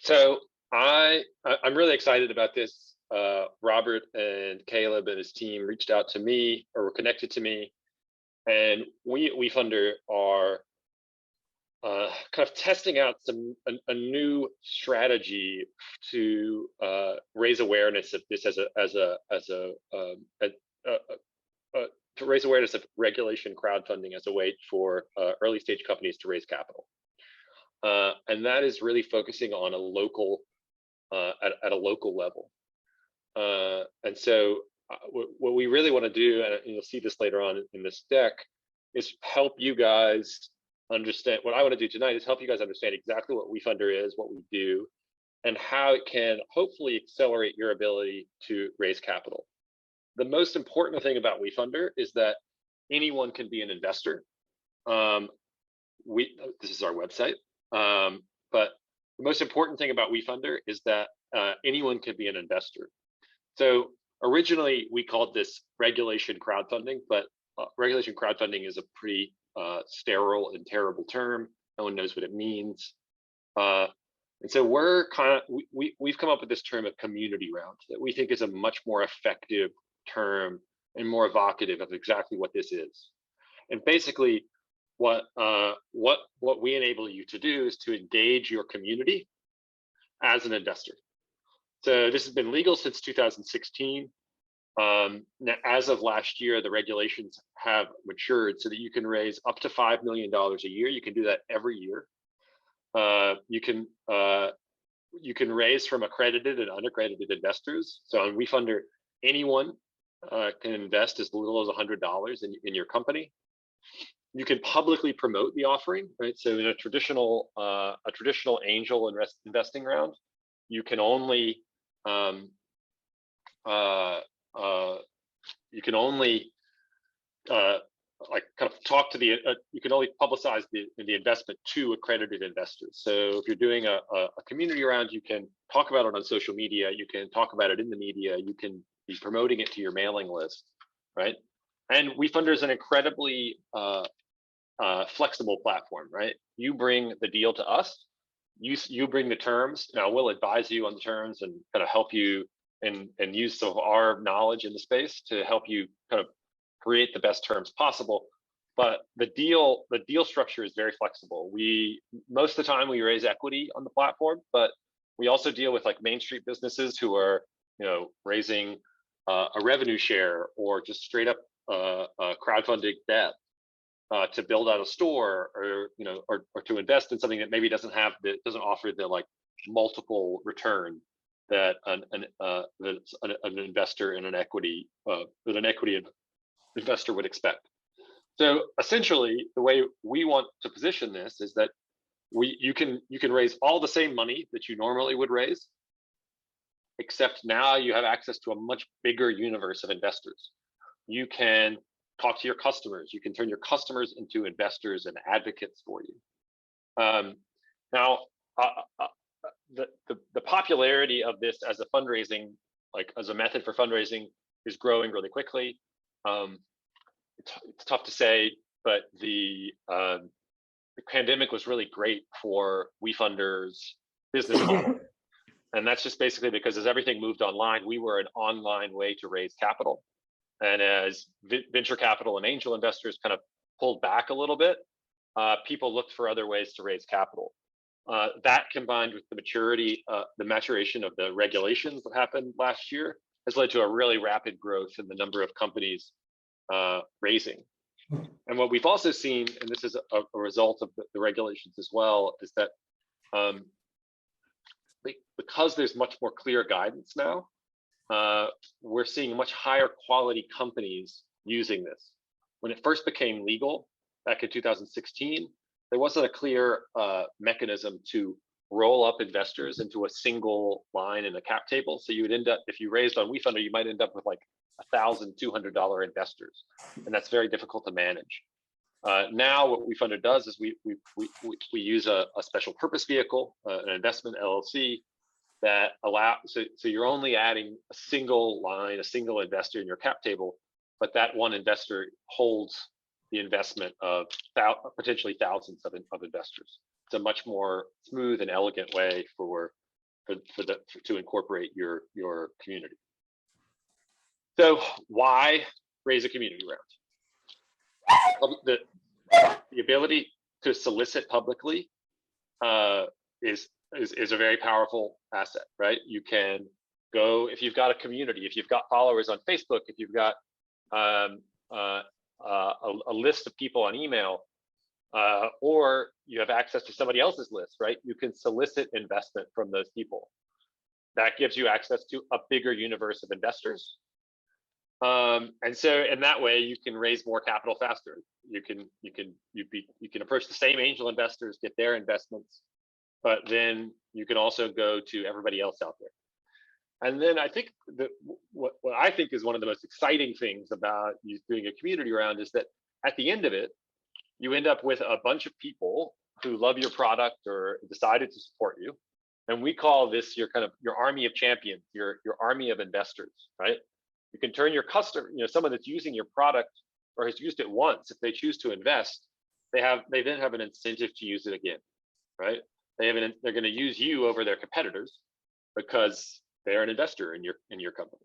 So I'm really excited about this. Robert and Caleb and his team reached out to me or were connected to me, and we at WeFunder are kind of testing out a new strategy to raise awareness of this to raise awareness of regulation crowdfunding as a way for early stage companies to raise capital. And that is really focusing on a local at a local level. And so what we really want to do, and you'll see this later on in this deck, is help you guys understand. What I want to do tonight is help you guys understand exactly what WeFunder is, what we do, and how it can hopefully accelerate your ability to raise capital. The most important thing about WeFunder is that anyone can be an investor. This is our website. But the most important thing about WeFunder is that anyone can be an investor. So originally we called this regulation crowdfunding, but regulation crowdfunding is a pretty sterile and terrible term. No one knows what it means. And so we've come up with this term of community round that we think is a much more effective term and more evocative of exactly what this is. And basically, what we enable you to do is to engage your community as an investor. So this has been legal since 2016. As of last year, the regulations have matured so that you can raise up to $5 million a year. You can do that every year. You can raise from accredited and unaccredited investors. So on WeFunder, anyone can invest as little as $100 in your company. You can publicly promote the offering, right? So in a traditional angel investing round, you can only like kind of talk to you can only publicize the investment to accredited investors. So if you're doing a community round, you can talk about it on social media, you can talk about it in the media, you can be promoting it to your mailing list, right? And WeFunder is an incredibly flexible platform, right? You bring the deal to us, you bring the terms. Now we'll advise you on the terms and kind of help you and use some of our knowledge in the space to help you kind of create the best terms possible. But the deal structure is very flexible. Most of the time we raise equity on the platform, but we also deal with like Main Street businesses who are, raising a revenue share or just straight up crowdfunding debt to build out a store, or to invest in something that maybe doesn't offer the like multiple return that an investor in an equity investor would expect. So essentially, the way we want to position this is that you can raise all the same money that you normally would raise, except now you have access to a much bigger universe of investors. You can talk to your customers. You can turn your customers into investors and advocates for you. Now, the popularity of this as a fundraising, like as a method for fundraising, is growing really quickly. It's tough to say, but the pandemic was really great for WeFunder's business model. And that's just basically because as everything moved online, we were an online way to raise capital. And as venture capital and angel investors kind of pulled back a little bit, people looked for other ways to raise capital. That combined with the maturation of the regulations that happened last year has led to a really rapid growth in the number of companies raising. And what we've also seen, and this is a result of the regulations as well, is that because there's much more clear guidance now, we're seeing much higher quality companies using this. When it first became legal back in 2016, there wasn't a clear mechanism to roll up investors into a single line in a cap table. So you would end up, if you raised on WeFunder, you might end up with like $1,200 investors, and that's very difficult to manage. Now what WeFunder does is we use a special purpose vehicle, an investment LLC, that so you're only adding a single line, a single investor in your cap table, but that one investor holds the investment of potentially thousands of investors. It's a much more smooth and elegant way for to incorporate your community. So why raise a community round? The ability to solicit publicly is a very powerful asset, right? You can go, if you've got a community, if you've got followers on Facebook, if you've got a list of people on email, or you have access to somebody else's list, right? You can solicit investment from those people. That gives you access to a bigger universe of investors. And so in that way, you can raise more capital faster. You can approach the same angel investors, get their investments, but then you can also go to everybody else out there. And then I think that what I think is one of the most exciting things about you doing a community round is that at the end of it, you end up with a bunch of people who love your product or decided to support you. And we call this your army of champions, your army of investors, right? You can turn your customer, someone that's using your product or has used it once, if they choose to invest, they then have an incentive to use it again, right? They're going to use you over their competitors because they're an investor in your company.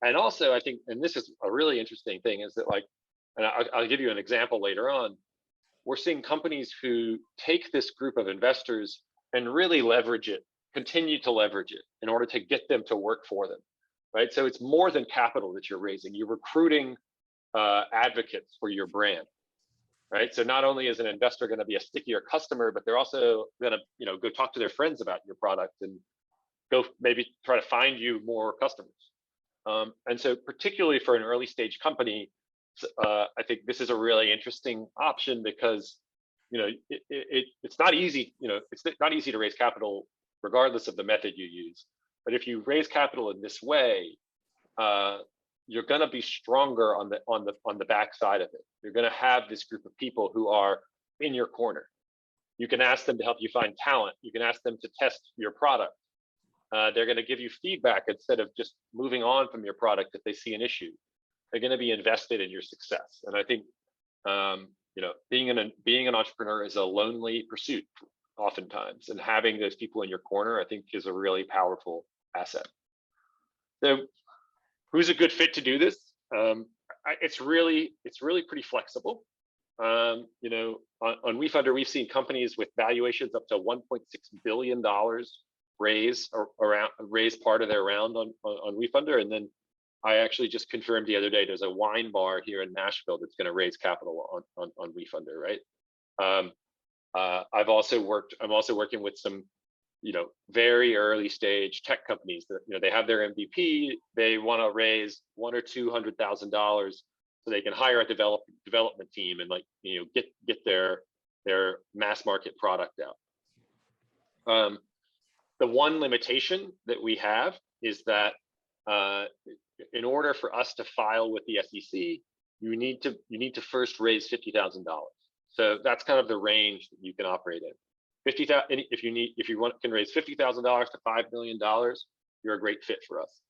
And also, I think, and this is a really interesting thing, is that and I'll give you an example later on. We're seeing companies who take this group of investors and really leverage it, continue to leverage it in order to get them to work for them, right? So it's more than capital that you're raising. You're recruiting advocates for your brand, right? So not only is an investor going to be a stickier customer, but they're also going to, go talk to their friends about your product and go maybe try to find you more customers. And so particularly for an early stage company, I think this is a really interesting option because, it's not easy, it's not easy to raise capital regardless of the method you use. But if you raise capital in this way, you're going to be stronger on the backside of it. You're going to have this group of people who are in your corner. You can ask them to help you find talent. You can ask them to test your product. They're going to give you feedback instead of just moving on from your product if they see an issue. They're going to be invested in your success. And I think, being an entrepreneur is a lonely pursuit oftentimes, and having those people in your corner, I think, is a really powerful asset. So who's a good fit to do this? It's really pretty flexible. On WeFunder, we've seen companies with valuations up to $1.6 billion raise part of their round on WeFunder. And then I actually just confirmed the other day, there's a wine bar here in Nashville that's going to raise capital on WeFunder, right? I'm also working with some, very early stage tech companies that, they have their MVP, they want to raise $100,000 or $200,000 so they can hire a development team and get their mass market product out. The one limitation that we have is that in order for us to file with the SEC, you need to first raise $50,000. So that's kind of the range that you can operate in. If you can raise $50,000 to $5 million, you're a great fit for us.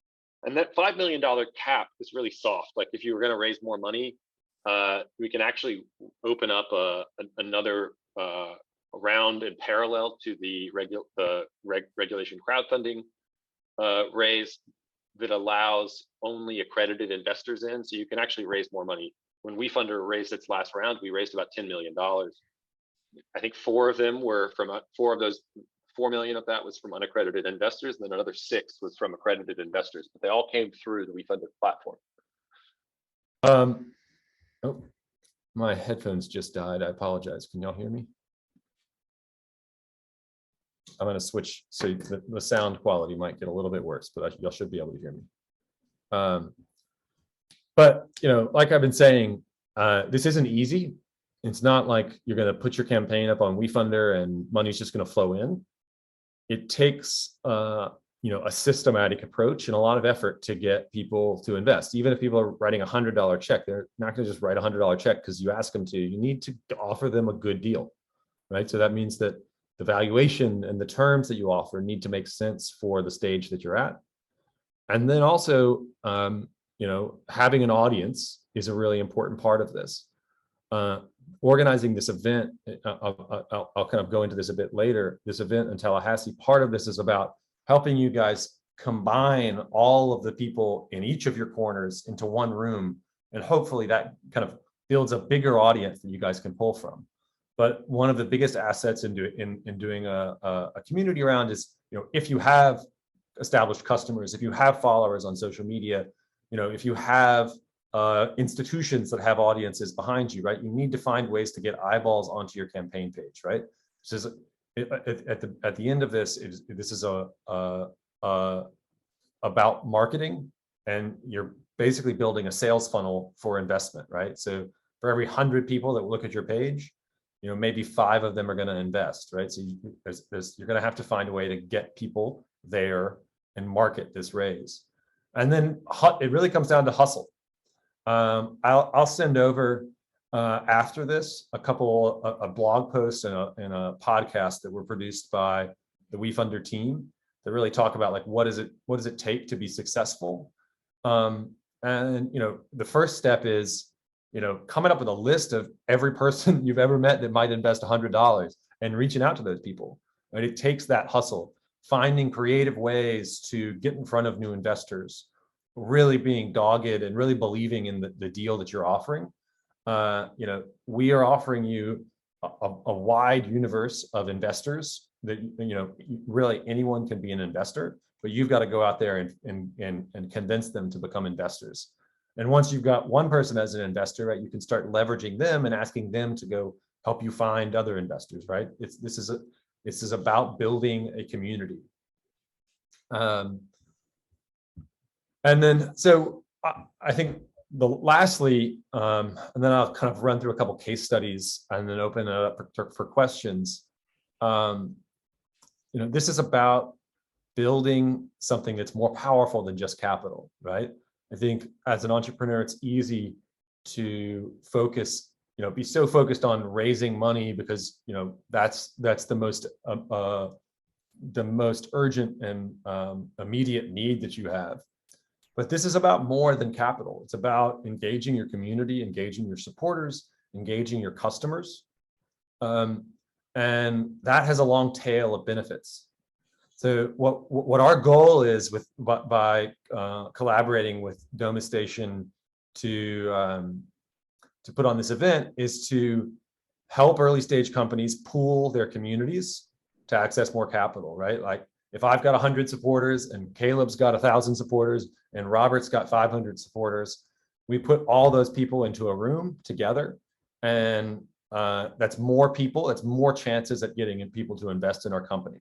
And that $5 million cap is really soft. Like if you were going to raise more money, we can actually open up another round in parallel to the regulation crowdfunding raise that allows only accredited investors in. So you can actually raise more money. When WeFunder raised its last round, we raised about $10 million. I think four of those 4 million of that was from unaccredited investors, and then another 6 was from accredited investors, but they all came through the WeFunder platform. Oh, my headphones just died. I apologize. Can y'all hear me? I'm going to switch, so the sound quality might get a little bit worse, but y'all should be able to hear me. But like I've been saying, this isn't easy. It's not like you're going to put your campaign up on WeFunder and money's just going to flow in. It takes a systematic approach and a lot of effort to get people to invest. Even if people are writing a $100 check, they're not going to just write a $100 check because you ask them to. You need to offer them a good deal, right? So that means that the valuation and the terms that you offer need to make sense for the stage that you're at. And then also, having an audience is a really important part of this. organizing this event, I'll kind of go into this a bit later, this event in Tallahassee, part of this is about helping you guys combine all of the people in each of your corners into one room. And hopefully that kind of builds a bigger audience that you guys can pull from. But one of the biggest assets in doing a community around is, if you have established customers, if you have followers on social media, if you have institutions that have audiences behind you, right? You need to find ways to get eyeballs onto your campaign page, right? This is at the end of this, this is about marketing, and you're basically building a sales funnel for investment, right? So for every 100 people that look at your page, maybe 5 of them are going to invest, right? So you're going to have to find a way to get people there and market this raise. And then it really comes down to hustle. I'll send over after this a blog post and a podcast that were produced by the WeFunder team that really talk about, like, what does it take to be successful. And the first step is coming up with a list of every person you've ever met that might invest $100 and reaching out to those people. Right? It takes that hustle, finding creative ways to get in front of new investors, really being dogged and really believing in the deal that you're offering. We are offering you a wide universe of investors that, really anyone can be an investor, but you've got to go out there and convince them to become investors. And once you've got one person as an investor, right, you can start leveraging them and asking them to go help you find other investors, right? This is about building a community. And then, so I think lastly, and then I'll kind of run through a couple case studies and then open it up for questions. This is about building something that's more powerful than just capital, right? I think as an entrepreneur, it's easy to focus, be so focused on raising money because, that's the most urgent and immediate need that you have. But this is about more than capital. It's about engaging your community, engaging your supporters, engaging your customers. And that has a long tail of benefits. So what our goal is by collaborating with Doma Station to put on this event is to help early stage companies pool their communities to access more capital, right? Like if I've got 100 supporters and Caleb's got 1,000 supporters and Robert's got 500 supporters, we put all those people into a room together, and that's more people, that's more chances at getting people to invest in our company.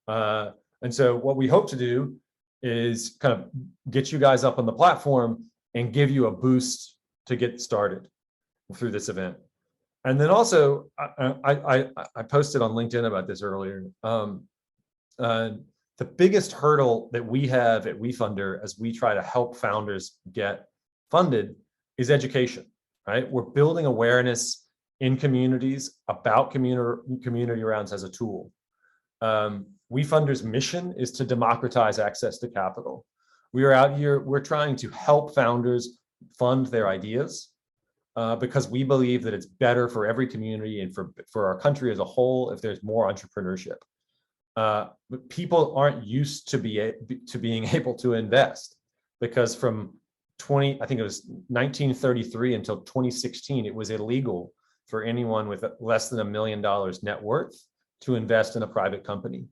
And so what we hope to do is kind of get you guys up on the platform and give you a boost to get started through this event. And then also, I posted on LinkedIn about this earlier. The biggest hurdle that we have at WeFunder as we try to help founders get funded is education, right? We're building awareness in communities about community rounds as a tool. WeFunder's mission is to democratize access to capital. We are out here, we're trying to help founders fund their ideas because we believe that it's better for every community and for our country as a whole if there's more entrepreneurship. But people aren't used to being able to invest, because from I think it was 1933 until 2016, it was illegal for anyone with less than $1 million net worth to invest in a private company.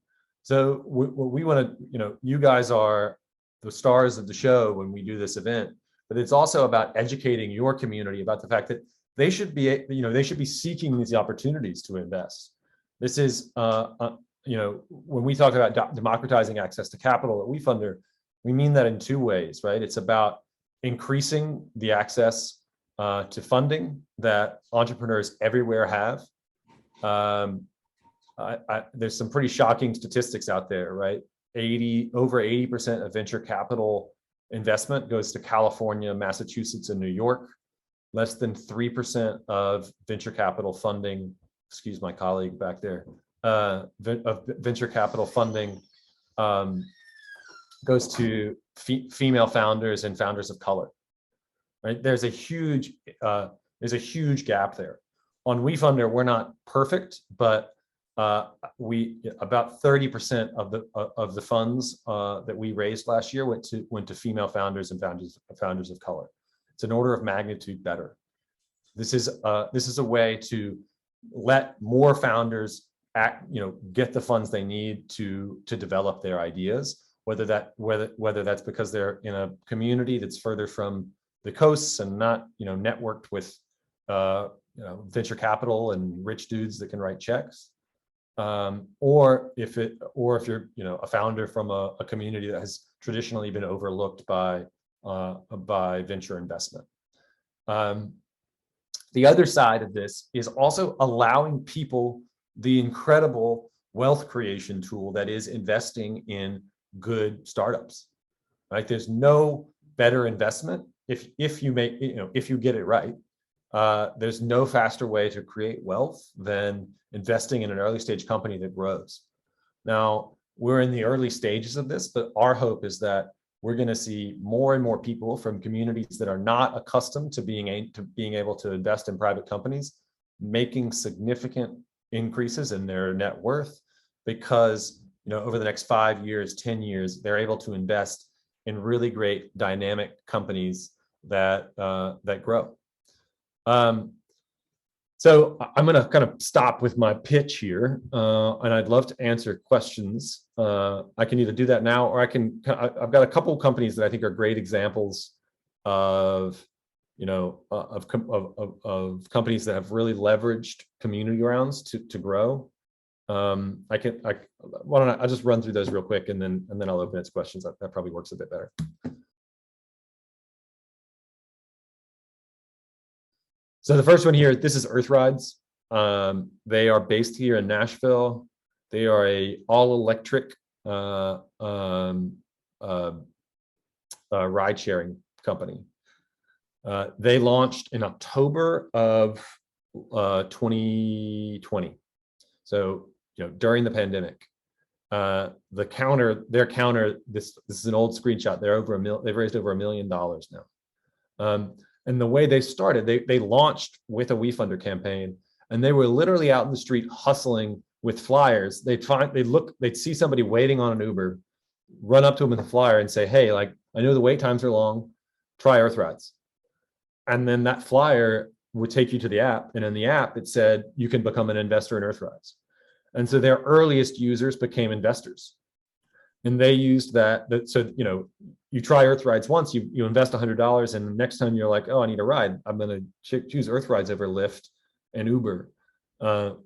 So what we want to, you guys are the stars of the show when we do this event, but it's also about educating your community about the fact that they should be seeking these opportunities to invest. This is, when we talk about democratizing access to capital at WeFunder, we mean that in 2 ways, right? It's about increasing the access to funding that entrepreneurs everywhere have. There's some pretty shocking statistics out there, right? Over 80% of venture capital investment goes to California, Massachusetts, and New York. Less than 3% of venture capital funding, excuse my colleague back there, of venture capital funding goes to female founders and founders of color, right? There's a huge There's a huge gap there. On WeFunder, we're not perfect, but we about 30% of the funds that we raised last year went to female founders and founders of color. It's an order of magnitude better. This is a way to let more founders get the funds they need to develop their ideas, whether that's because they're in a community that's further from the coasts and not networked with venture capital and rich dudes that can write checks, or if you're a founder from a community that has traditionally been overlooked by venture investment. The other side of this is also allowing people the incredible wealth creation tool that is investing in good startups. Right? There's no better investment if you get it right. There's no faster way to create wealth than investing in an early stage company that grows. Now, we're in the early stages of this, but our hope is that we're going to see more and more people from communities that are not accustomed to being able to invest in private companies, making significant increases in their net worth because over the next 5 years, 10 years, they're able to invest in really great dynamic companies that grow. So I'm going to kind of stop with my pitch here, and I'd love to answer questions. I can either do that now, or I've got a couple of companies that I think are great examples of companies that have really leveraged community rounds to grow. Why don't I'll just run through those real quick, and then I'll open it to questions. That probably works a bit better. So the first one here, this is Earthrides. They are based here in Nashville. They are a all-electric ride-sharing company. They launched in October of 2020. So during the pandemic. Their counter. This is an old screenshot. They've raised over $1 million now. And the way they started, they launched with a WeFunder campaign, and they were literally out in the street hustling with flyers. They'd see somebody waiting on an Uber, run up to them with a flyer and say, "Hey, I know the wait times are long, try Earthrides." And then that flyer would take you to the app, and in the app it said you can become an investor in Earthrides. And so their earliest users became investors. And they used that. So, you try Earthrides once, you invest $100, and the next time you're like, oh, I need a ride, I'm going to choose Earthrides over Lyft and Uber.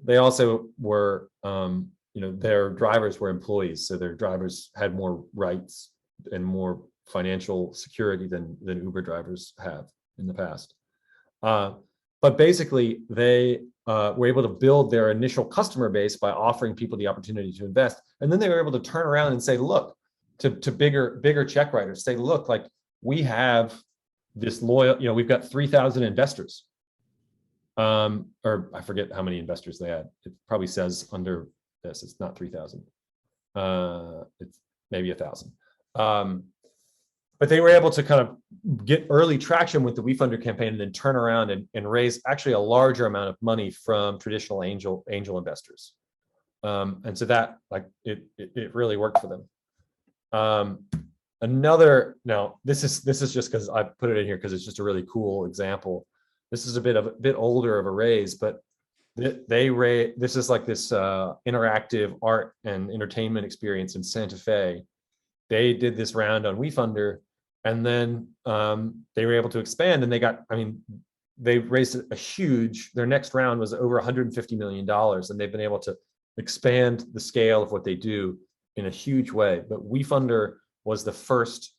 They also were, their drivers were employees. So their drivers had more rights and more financial security than Uber drivers have in the past. But basically, they were able to build their initial customer base by offering people the opportunity to invest. And then they were able to turn around and say, look, to bigger check writers, say, look, we have this loyal, we've got 3,000 investors. Or I forget how many investors they had. It probably says under this, it's not 3,000. It's maybe 1,000. But they were able to kind of get early traction with the WeFunder campaign and then turn around and raise actually a larger amount of money from traditional angel investors. And so that it really worked for them. Now this is just because I put it in here because it's just a really cool example. This is a bit older of a raise, but this is like this interactive art and entertainment experience in Santa Fe. They did this round on WeFunder, and then they were able to expand, and they raised their next round was over $150 million, and they've been able to expand the scale of what they do in a huge way. But WeFunder was the first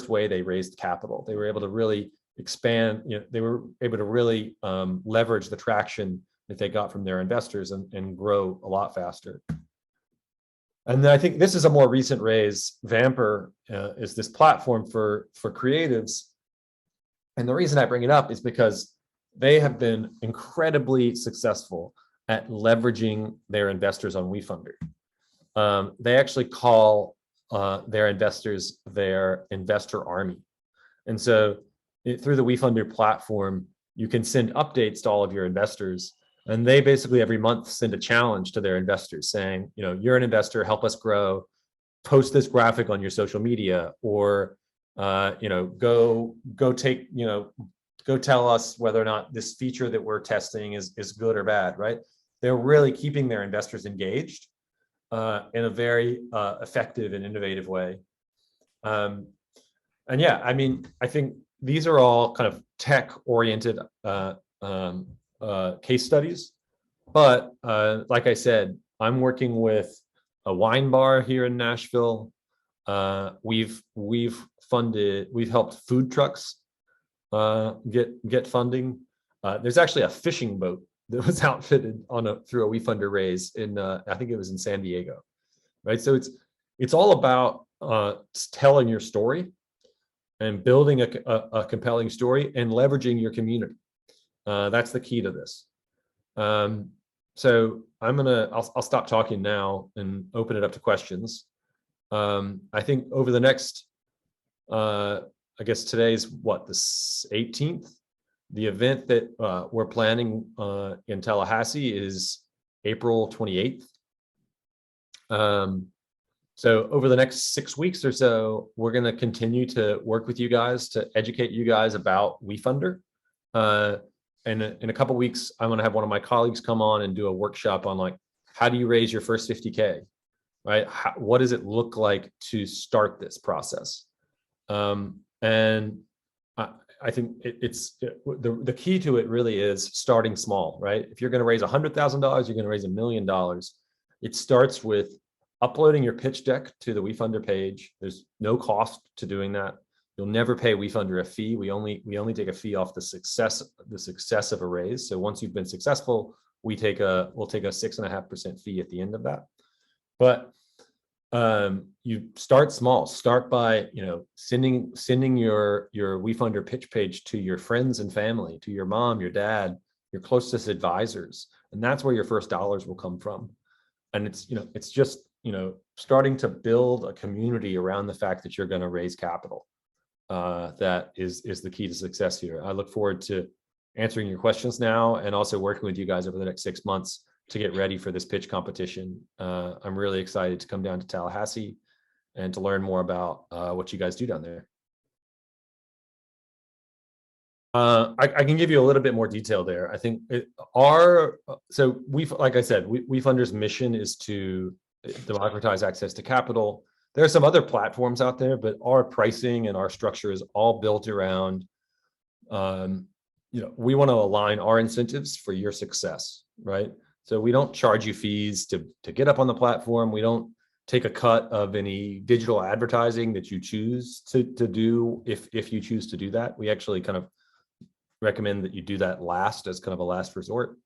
way they raised capital. They were able to really expand, they were able to really leverage the traction that they got from their investors and grow a lot faster. And then I think this is a more recent raise. Vampr is this platform for creatives. And the reason I bring it up is because they have been incredibly successful at leveraging their investors on WeFunder. They actually call their investors their investor army. And so through the WeFunder platform, you can send updates to all of your investors. And they basically every month send a challenge to their investors saying, you're an investor, help us grow, post this graphic on your social media, or, go take, go tell us whether or not this feature that we're testing is good or bad, right? They're really keeping their investors engaged in a very effective and innovative way. And yeah, I mean, I think these are all kind of tech-oriented case studies. But like I said, I'm working with a wine bar here in Nashville. We've helped food trucks get funding. There's actually a fishing boat that was outfitted through a WeFunder raise in I think it was in San Diego, right? So it's all about telling your story and building a compelling story and leveraging your community. That's the key to this. So I'll stop talking now and open it up to questions. I think over the next, I guess today's what, the 18th? The event that we're planning in Tallahassee is April 28th. So over the next 6 weeks or so, we're going to continue to work with you guys to educate you guys about WeFunder. And in a couple of weeks, I'm going to have one of my colleagues come on and do a workshop on like, how do you raise your first 50K, right? What does it look like to start this process? And I think the key to it really is starting small, right? If you're going to raise $100,000, you're going to raise $1 million. It starts with uploading your pitch deck to the WeFunder page. There's no cost to doing that. You'll never pay WeFunder a fee. We only take a fee off the success of a raise. So once you've been successful, we'll take a 6.5% fee at the end of that. But you start small. Start by sending your WeFunder pitch page to your friends and family, to your mom, your dad, your closest advisors, and that's where your first dollars will come from. And it's just starting to build a community around the fact that you're going to raise capital. That is the key to success here. I look forward to answering your questions now and also working with you guys over the next 6 months to get ready for this pitch competition. I'm really excited to come down to Tallahassee and to learn more about what you guys do down there. I can give you a little bit more detail there. I think like I said, WeFunder's mission is to democratize access to capital. There are some other platforms out there, but our pricing and our structure is all built around, we want to align our incentives for your success, right? So we don't charge you fees to get up on the platform. We don't take a cut of any digital advertising that you choose to do if you choose to do that. We actually kind of recommend that you do that last as kind of a last resort.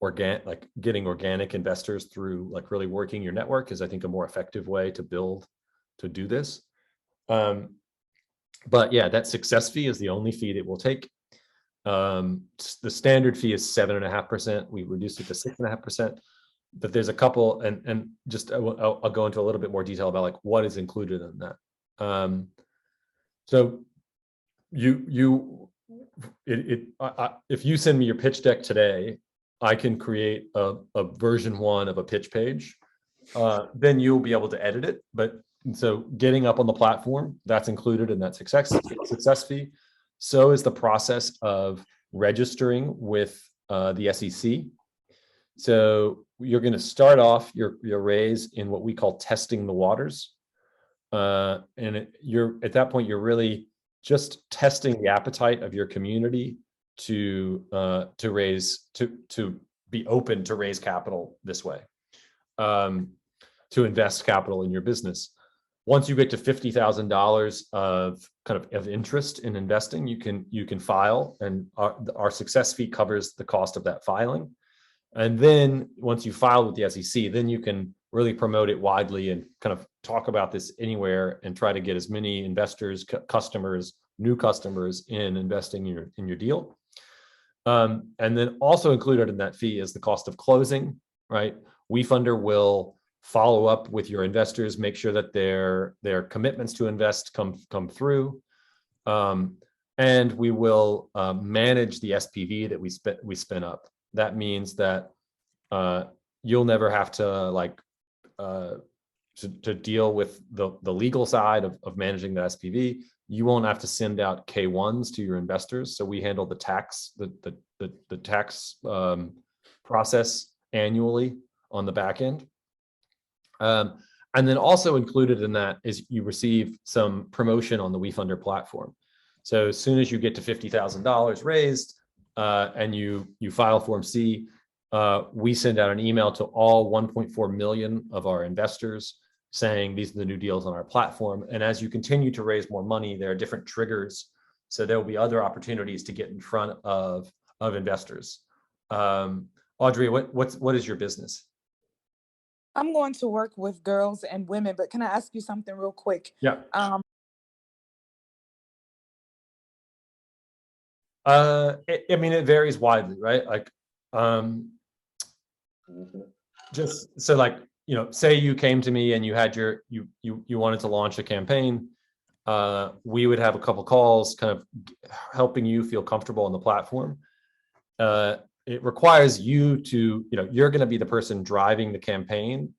Like getting organic investors through like really working your network is, I think, a more effective way to do this. But yeah, that success fee is the only fee that we'll take. The standard fee is 7.5%. We reduced it to 6.5%. But there's a couple, and just I'll go into a little bit more detail about like what is included in that. So if you send me your pitch deck today, I can create a version 1 of a pitch page. Then you'll be able to edit it. But so getting up on the platform, that's included in that success fee. So is the process of registering with the SEC. So you're going to start off your raise in what we call testing the waters. And at that point, you're really just testing the appetite of your community to be open to raise capital this way, to invest capital in your business. Once you get to $50,000 of interest in investing, you can file, and our success fee covers the cost of that filing. And then once you file with the SEC, then you can really promote it widely and kind of talk about this anywhere and try to get as many investors, customers, new customers in investing in your deal. And then also included in that fee is the cost of closing, right? WeFunder will follow up with your investors, make sure that their commitments to invest come through. and we will manage the SPV that we spin up. That means that you'll never have to like to deal with the legal side of managing the SPV. You won't have to send out K1s to your investors. So we handle the tax process annually on the back end. And then also included in that is you receive some promotion on the WeFunder platform. So as soon as you get to $50,000 raised and you file Form C, we send out an email to all 1.4 million of our investors saying these are the new deals on our platform. And as you continue to raise more money, there are different triggers. So there will be other opportunities to get in front of investors. Audrey, what is your business? I'm going to work with girls and women, but can I ask you something real quick? Yeah. I mean, it varies widely, right? Like, just so like, you know, say you came to me and you had you wanted to launch a campaign. We would have a couple calls kind of helping you feel comfortable on the platform. It requires you to, you know, you're going to be the person driving the campaign.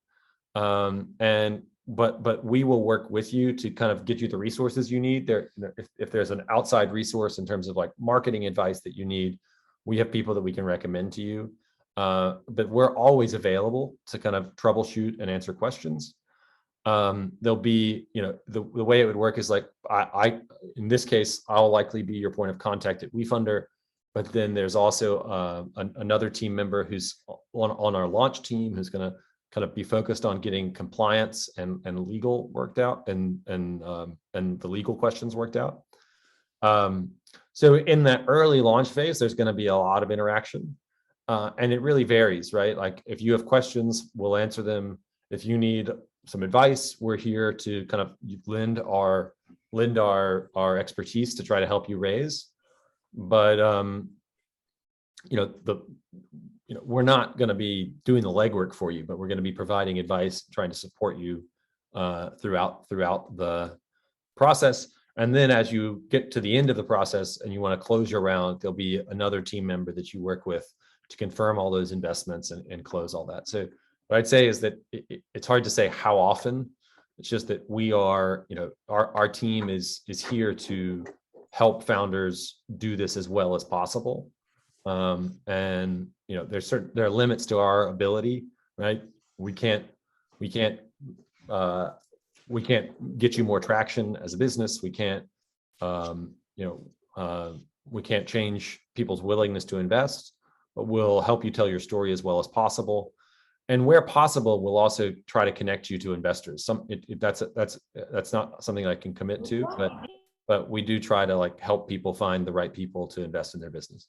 But we will work with you to kind of get you the resources you need there. If there's an outside resource in terms of like marketing advice that you need, we have people that we can recommend to you. But we're always available to kind of troubleshoot and answer questions. There'll be, you know, the way it would work is like, I in this case, I'll likely be your point of contact at WeFunder, but then there's also another team member who's on our launch team who's going to kind of be focused on getting compliance and legal worked out and the legal questions worked out. So in that early launch phase, there's going to be a lot of interaction. And it really varies, right? Like if you have questions, we'll answer them. If you need some advice, we're here to kind of lend our expertise to try to help you raise. But we're not going to be doing the legwork for you, but we're going to be providing advice, trying to support you throughout the process. And then as you get to the end of the process and you want to close your round, there'll be another team member that you work with to confirm all those investments and close all that. So what I'd say is that it's hard to say how often. It's just that we are, you know, our team is here to help founders do this as well as possible. And you know, there are limits to our ability, right? We can't get you more traction as a business. We can't, we can't change people's willingness to invest, but we'll help you tell your story as well as possible. And where possible, we'll also try to connect you to investors. That's not something I can commit to, but we do try to like help people find the right people to invest in their business.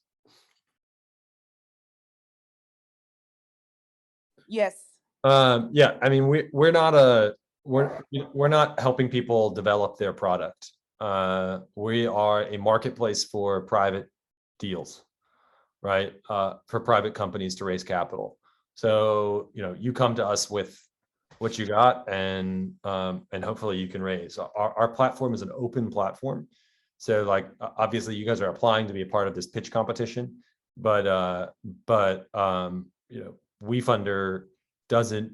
Yes. Yeah, I mean, we're not helping people develop their product. We are a marketplace for private deals, right? For private companies to raise capital. So, you know, you come to us with what you got, and hopefully you can raise. Our platform is an open platform. So, like, obviously, you guys are applying to be a part of this pitch competition, but WeFunder doesn't,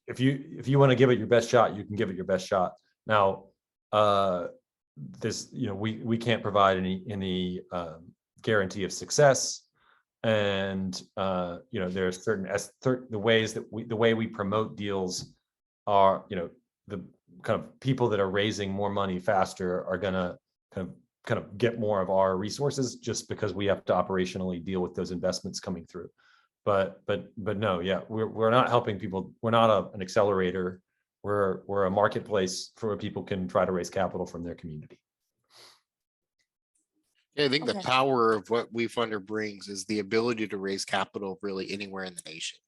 if you want to give it your best shot, you can give it your best shot. Now, we can't provide any guarantee of success, and there's the way we promote deals are, the kind of people that are raising more money faster are gonna kind of get more of our resources just because we have to operationally deal with those investments coming through. But no, yeah, we're not helping people. We're not an accelerator. We're a marketplace for where people can try to raise capital from their community. Yeah, I think the power of what WeFunder brings is the ability to raise capital really anywhere in the nation.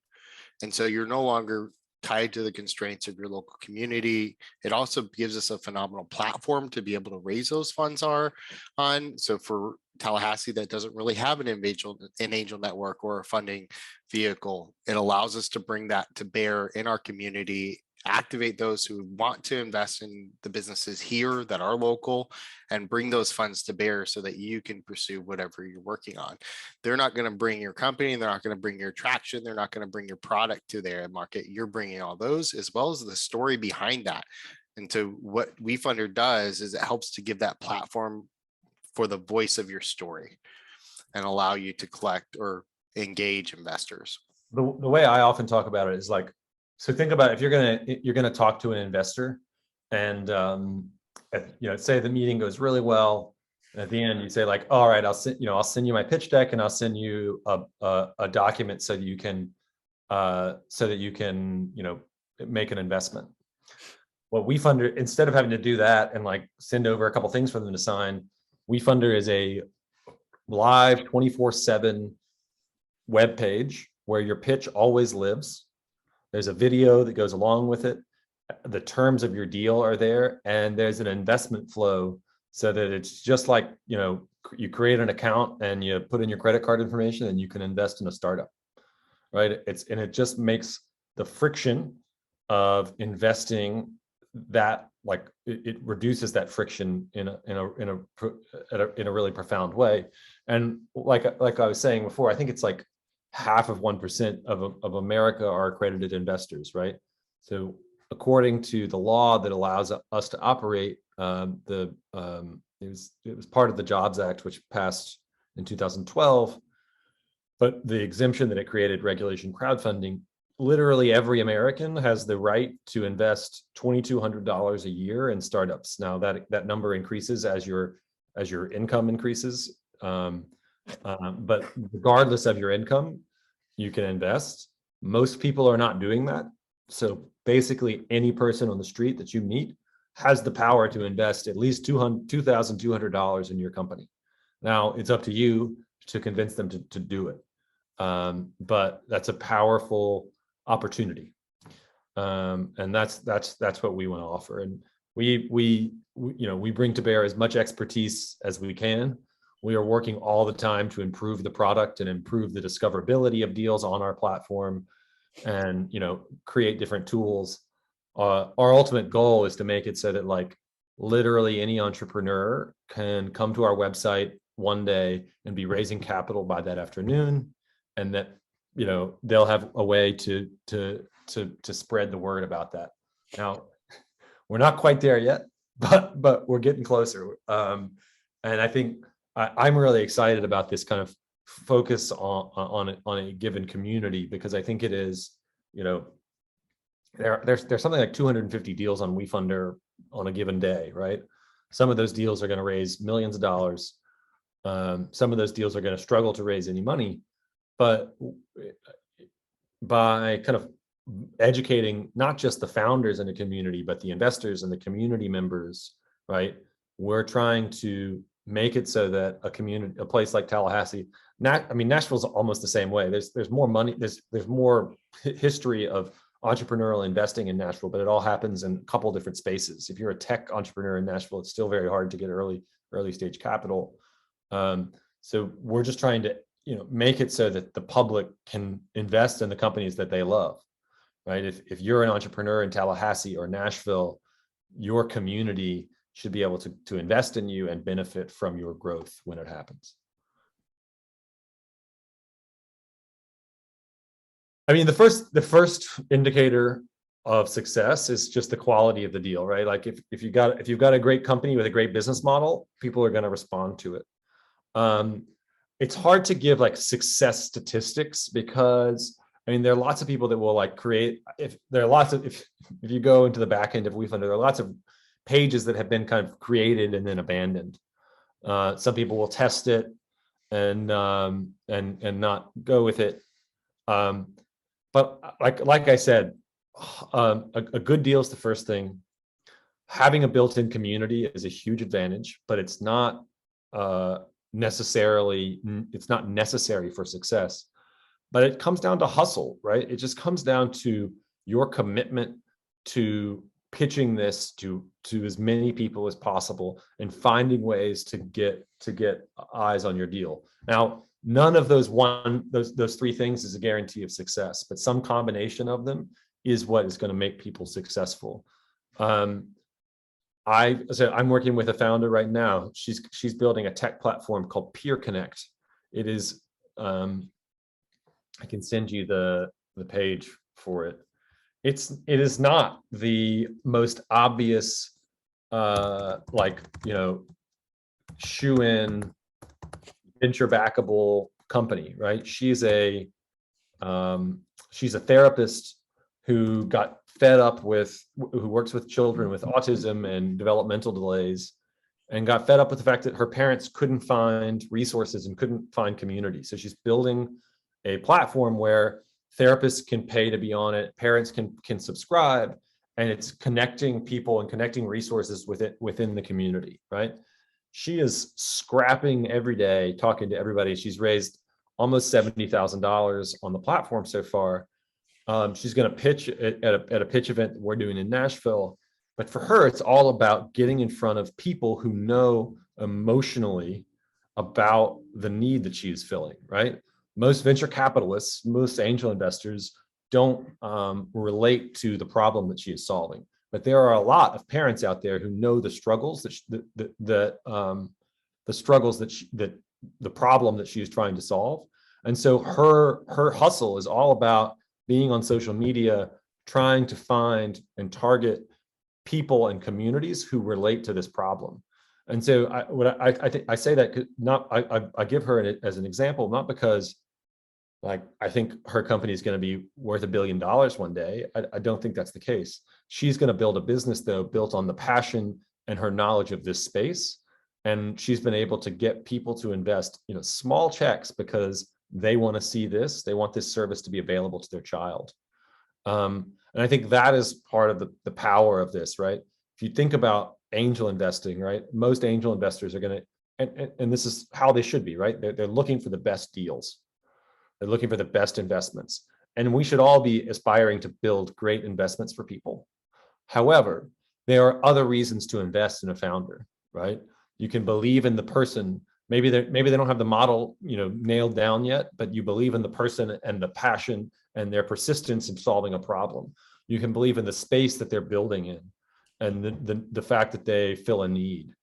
And so you're no longer tied to the constraints of your local community. It also gives us a phenomenal platform to be able to raise those funds on. So for Tallahassee that doesn't really have an angel network or a funding vehicle, it allows us to bring that to bear in our community activate those who want to invest in the businesses here that are local, and bring those funds to bear so that you can pursue whatever you're working on. They're not going to bring your company, they're not going to bring your traction, they're not going to bring your product to their market. You're bringing all those, as well as the story behind that. And so what WeFunder does is it helps to give that platform for the voice of your story and allow you to collect or engage investors. The way I often talk about it is like, so think about if you're gonna talk to an investor, and say the meeting goes really well, and at the end you say like, all right, I'll send you my pitch deck, and I'll send you a document so that you can make an investment. Well, WeFunder, instead of having to do that and like send over a couple things for them to sign, WeFunder is a live 24/7 web page where your pitch always lives. There's a video that goes along with it. The terms of your deal are there, and there's an investment flow so that it's just like, you create an account and you put in your credit card information and you can invest in a startup, right? It just makes the friction of investing that, like, it reduces that friction in a really profound way. And like I was saying before, I think it's like 0.5% of America are accredited investors, right? So according to the law that allows us to operate, it was part of the Jobs Act, which passed in 2012, but the exemption that it created, regulation crowdfunding, literally every American has the right to invest $2,200 a year in startups. Now that number increases as your income increases. But regardless of your income, you can invest. Most people are not doing that. So basically any person on the street that you meet has the power to invest at least $2,200 in your company. Now it's up to you to convince them to do it. But that's a powerful opportunity. And that's what we want to offer. And we bring to bear as much expertise as we can. We are working all the time to improve the product and improve the discoverability of deals on our platform, and create different tools. Our ultimate goal is to make it so that like literally any entrepreneur can come to our website one day and be raising capital by that afternoon, and that they'll have a way to spread the word about that. Now, we're not quite there yet, but we're getting closer. And I think I'm really excited about this kind of focus on a given community, because I think it is, there's something like 250 deals on WeFunder on a given day, right? Some of those deals are going to raise millions of dollars. Some of those deals are going to struggle to raise any money, but by kind of educating not just the founders in the community, but the investors and the community members, right? We're trying to make it so that a place like Tallahassee, Nashville's almost the same way. There's more money, there's more history of entrepreneurial investing in Nashville, but it all happens in a couple different spaces. If you're a tech entrepreneur in Nashville, it's still very hard to get early stage capital. So we're just trying to make it so that the public can invest in the companies that they love, right? If you're an entrepreneur in Tallahassee or Nashville, your community should be able to invest in you and benefit from your growth when it happens. I mean, the first indicator of success is just the quality of the deal, right? Like if you've got a great company with a great business model, people are going to respond to it. It's hard to give like success statistics, because there are lots of people that will like create, if you go into the back end of WeFunder, there are lots of pages that have been kind of created and then abandoned. Some people will test it and not go with it. But like I said, a good deal is the first thing. Having a built-in community is a huge advantage, but it's not necessary for success. But it comes down to hustle, right? It just comes down to your commitment to pitching this to as many people as possible and finding ways to get eyes on your deal. Now, none of those three things is a guarantee of success, but some combination of them is what is going to make people successful. I'm working with a founder right now. She's building a tech platform called Peer Connect. It is, I can send you the page for it. It is not the most obvious, shoe-in venture backable company, right? She's a therapist who got fed up with, who works with children with autism and developmental delays, and got fed up with the fact that her parents couldn't find resources and couldn't find community. So she's building a platform where therapists can pay to be on it, parents can subscribe, and it's connecting people and connecting resources within the community, right? She is scrapping every day, talking to everybody. She's raised almost $70,000 on the platform so far. She's going to pitch at a pitch event we're doing in Nashville. But for her, it's all about getting in front of people who know emotionally about the need that she is filling, right? Most venture capitalists, most angel investors don't relate to the problem that she is solving. But there are a lot of parents out there who know the struggles the problem that she is trying to solve. And so her hustle is all about being on social media, trying to find and target people and communities who relate to this problem. And so I say that I give her as an example, not because like I think her company is going to be worth $1 billion one day. I don't think that's the case. She's going to build a business though, built on the passion and her knowledge of this space. And she's been able to get people to invest, small checks because they want to see this. They want this service to be available to their child. And I think that is part of the power of this, right? If you think about angel investing, right? Most angel investors are going to, and this is how they should be, right? They're looking for the best deals. They're looking for the best investments. And we should all be aspiring to build great investments for people. However, there are other reasons to invest in a founder, right? You can believe in the person. Maybe they don't have the model, nailed down yet, but you believe in the person and the passion and their persistence in solving a problem. You can believe in the space that they're building in and the fact that they fill a need.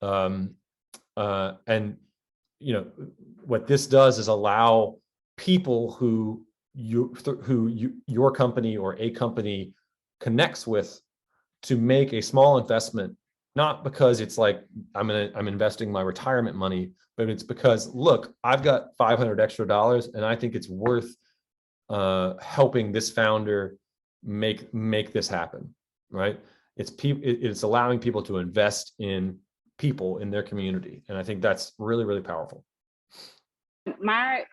And what this does is allow people who your company or a company connects with to make a small investment, not because it's like I'm investing my retirement money, but it's because, look, I've got $500 extra and I think it's worth helping this founder make this happen, right? It's allowing people to invest in people in their community, and I think that's really, really powerful. I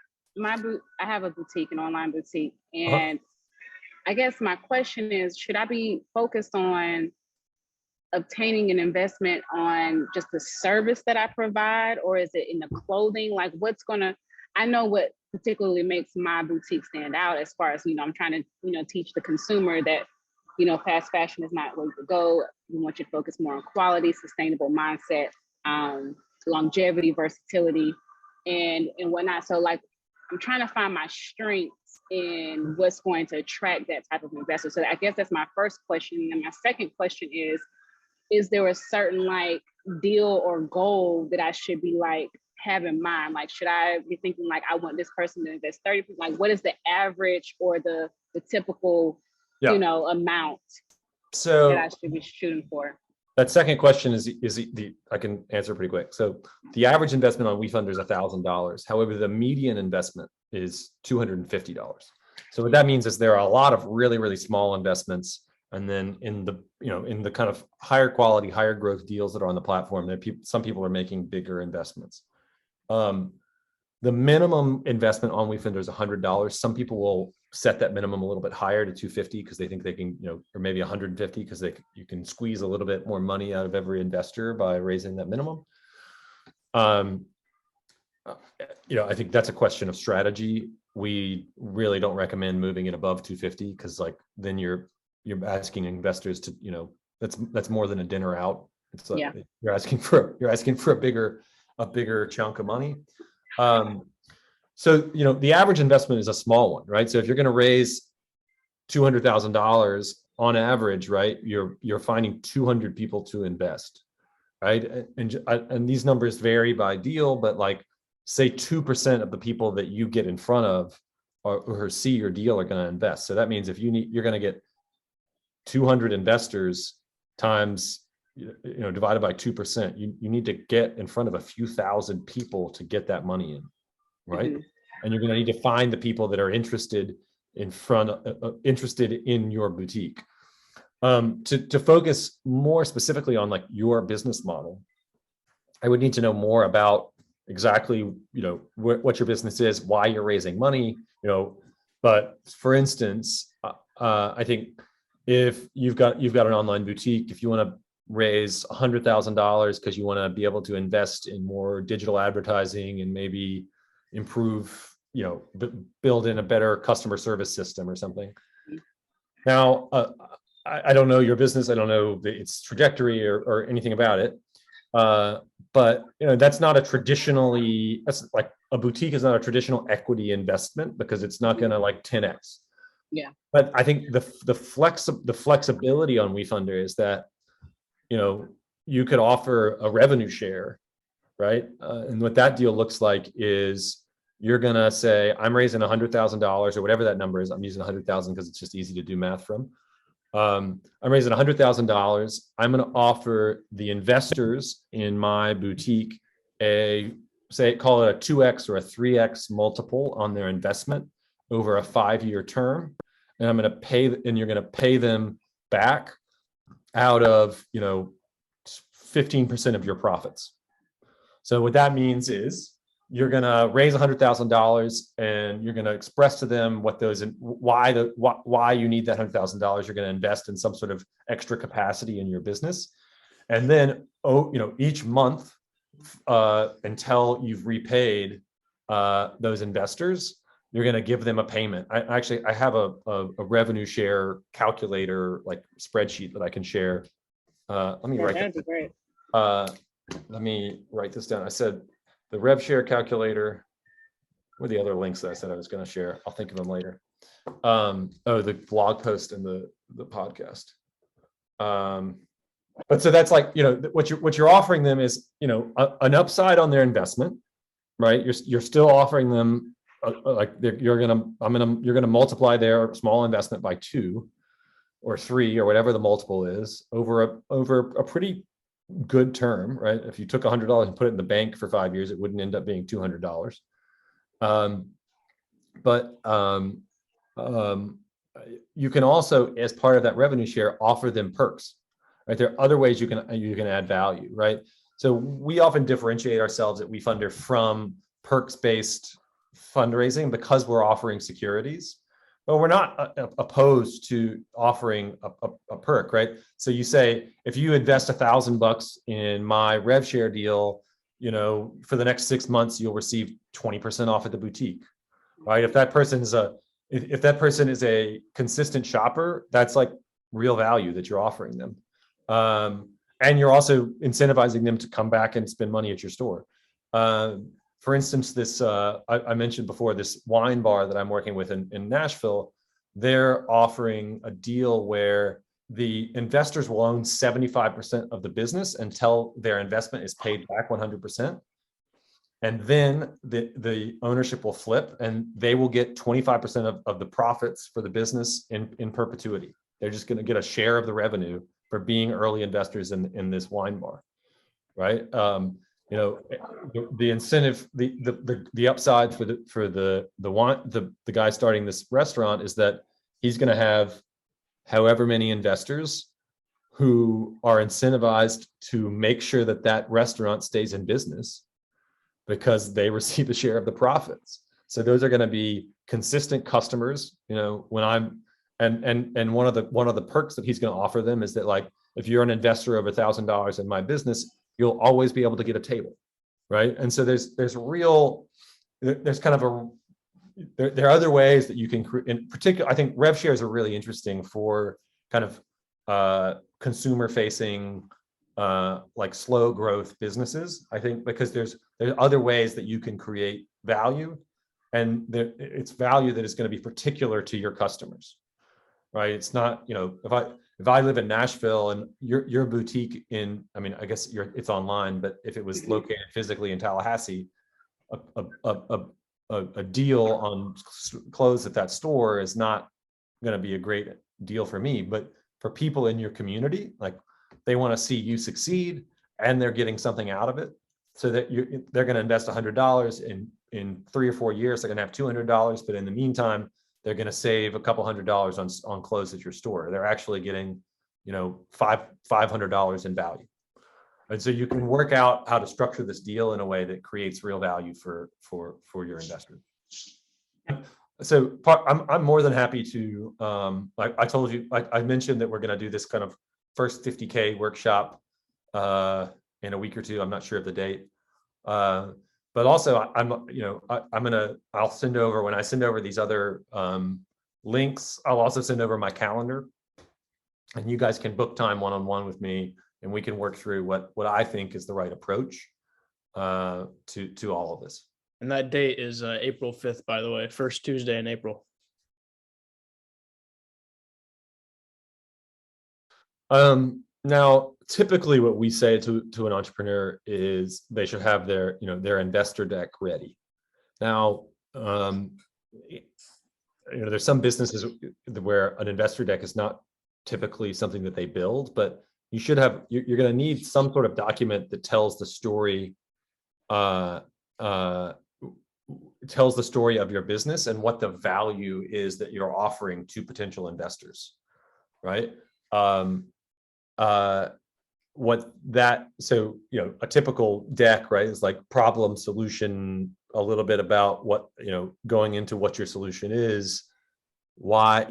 have a boutique, an online boutique, and I guess my question is, should I be focused on obtaining an investment on just the service that I provide, or is it in the clothing? Like I know what particularly makes my boutique stand out as far as, I'm trying to, teach the consumer that, fast fashion is not where to go. We want you to focus more on quality, sustainable mindset, longevity, versatility, and whatnot. So like, I'm trying to find my strengths in what's going to attract that type of investor. So I guess that's my first question. And my second question is there a certain like deal or goal that I should be like have in mind? Like, should I be thinking like, I want this person to invest 30%? Like, what is the average or the typical, amount that I should be shooting for? That second question is I can answer pretty quick. So the average investment on WeFunder is $1,000. However, the median investment is $250. So what that means is there are a lot of really, really small investments. And then in the kind of higher quality, higher growth deals that are on the platform, some people are making bigger investments. The minimum investment on WeFunder is $100. Some people will set that minimum a little bit higher to $250 because they think they can, or maybe $150 because you can squeeze a little bit more money out of every investor by raising that minimum. I think that's a question of strategy. We really don't recommend moving it above $250 because then you're asking investors to, that's more than a dinner out. It's like you're asking for a bigger chunk of money. So the average investment is a small one, right? So if you're going to raise $200,000 on average, right? You're finding 200 people to invest, right? And these numbers vary by deal, but like say 2% of the people that you get in front of or see your deal are going to invest. So that means if you're going to get 200 investors times, divided by 2%, you need to get in front of a few thousand people to get that money in, right? And you're going to need to find the people that are interested in your boutique. To focus more specifically on like your business model, I would need to know more about exactly, what your business is, why you're raising money, but for instance, I think if you've got an online boutique, if you want to raise $100,000 because you want to be able to invest in more digital advertising and maybe improve, build in a better customer service system or something. Now, I don't know your business. I don't know its trajectory or anything about it. But that's not that's like a boutique is not a traditional equity investment because it's not going to like 10x. Yeah. But I think the flexibility on WeFunder is that, you could offer a revenue share, right? And what that deal looks like is you're going to say, I'm raising $100,000 or whatever that number is. I'm using 100,000 because it's just easy to do math from. I'm raising $100,000. I'm going to offer the investors in my boutique call it a 2x or a 3x multiple on their investment over a 5-year term. And you're going to pay them back out of, 15% of your profits. So what that means is you're going to raise $100,000 and you're going to express to them why you need that $100,000. You're going to invest in some sort of extra capacity in your business. And then, each month until you've repaid those investors, you're going to give them a payment. I have a revenue share calculator, like spreadsheet that I can share. Let me write that'd be great. Let me write this down. I said the rev share calculator. What are the other links that I said I was going to share? I'll think of them later. The blog post and the podcast. But so that's like, what you're offering them is, an upside on their investment, right? You're still offering them you're going to multiply their small investment by 2 or 3 or whatever the multiple is over a pretty good term, right? If you took $100 and put it in the bank for 5 years, it wouldn't end up being $200. You can also, as part of that revenue share, offer them perks, right? There are other ways you can add value, right? So we often differentiate ourselves at WeFunder from perks-based fundraising because we're offering securities, but we're not opposed to offering a perk, right? So you say, if you invest $1,000 in my rev share deal, for the next 6 months, you'll receive 20% off at the boutique, right? If that person is a consistent shopper, that's like real value that you're offering them. And you're also incentivizing them to come back and spend money at your store. For instance, this I mentioned before, this wine bar that I'm working with in Nashville, they're offering a deal where the investors will own 75% of the business until their investment is paid back 100%. And then the ownership will flip and they will get 25% of the profits for the business in perpetuity. They're just going to get a share of the revenue for being early investors in this wine bar, right? The incentive, the upside for the guy starting this restaurant is that he's going to have however many investors who are incentivized to make sure that restaurant stays in business because they receive a share of the profits. So those are going to be consistent customers. When I'm and one of the perks that he's going to offer them is that, like, if you're an investor of $1,000 in my business, you'll always be able to get a table, right? And so there are other ways that you can create. In particular, I think rev shares are really interesting for kind of consumer facing, like slow growth businesses. I think because there's other ways that you can create value, and it's value that is going to be particular to your customers. right? It's not, if I live in Nashville and your boutique in, I mean, I guess it's online, but if it was located physically in Tallahassee, a deal on clothes at that store is not going to be a great deal for me. But for people in your community, like they want to see you succeed and they're getting something out of it. So that they're going to invest $100 in 3 or 4 years. They're going to have $200, but in the meantime, they're going to save a couple $100 on clothes at your store. They're actually getting, $500 in value. And so you can work out how to structure this deal in a way that creates real value for your investor. So I'm more than happy to, like I told you, I mentioned that we're going to do this kind of first 50K workshop in a week or two. I'm not sure of the date. But also I'll send over, when I send over these other links, I'll also send over my calendar, and you guys can book time one-on-one with me, and we can work through what I think is the right approach to all of this. And that date is April 5th, by the way, first Tuesday in April. Now, typically what we say to an entrepreneur is they should have their investor deck ready. Now, there's some businesses where an investor deck is not typically something that they build, but you should have, you're going to need some sort of document that tells the story, tells the story of your business and what the value is that you're offering to potential investors, right? So a typical deck, right, is like problem, solution, a little bit about what, going into what your solution is, why,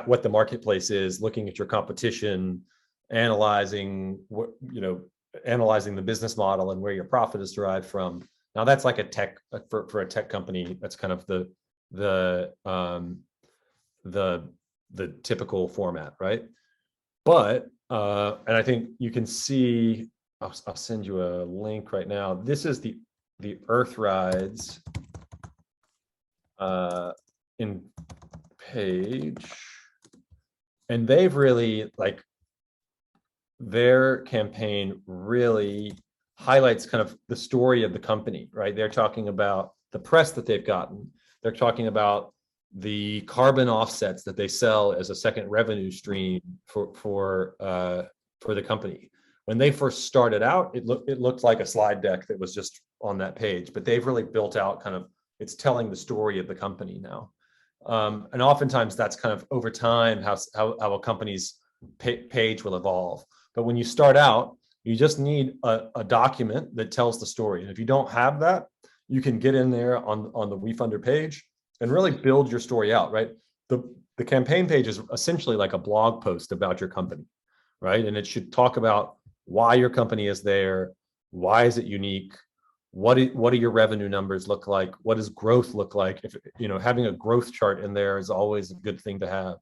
what the marketplace is, looking at your competition, analyzing analyzing the business model and where your profit is derived from. Now that's like a tech, for a tech company, that's kind of the typical format, right? But and I think you can see, I'll send you a link right now. This is the Earthrides in page, and they've really, like, their campaign really highlights kind of the story of the company, right? They're talking about the press that they've gotten. They're talking about the carbon offsets that they sell as a second revenue stream for the company. When they first started out, it looked like a slide deck that was just on that page, but they've really built out kind of, it's telling the story of the company now. And oftentimes that's kind of over time how a company's page will evolve. But when you start out, you just need a document that tells the story. And if you don't have that, you can get in there on the WeFunder page and really build your story out, right? The campaign page is essentially like a blog post about your company, right? And it should talk about why your company is there, why is it unique, what do your revenue numbers look like, what does growth look like? If having a growth chart in there is always a good thing to have.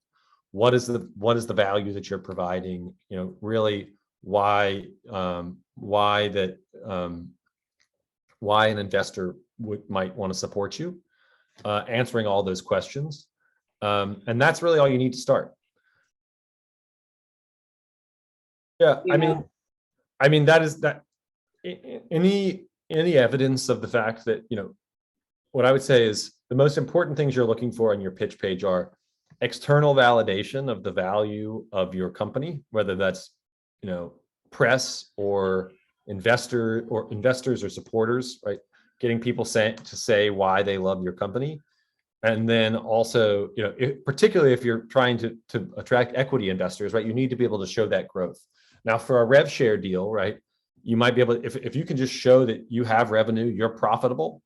What is the value that you're providing? Really why an investor might want to support you. Answering all those questions, and that's really all you need to start. Yeah, I mean that is that. Any evidence of the fact that what I would say is the most important things you're looking for on your pitch page are external validation of the value of your company, whether that's press or investors or supporters, right? Getting people to say why they love your company. And then also, particularly if you're trying to attract equity investors, right, you need to be able to show that growth. Now for a rev share deal, right, you might be able to, if you can just show that you have revenue, you're profitable,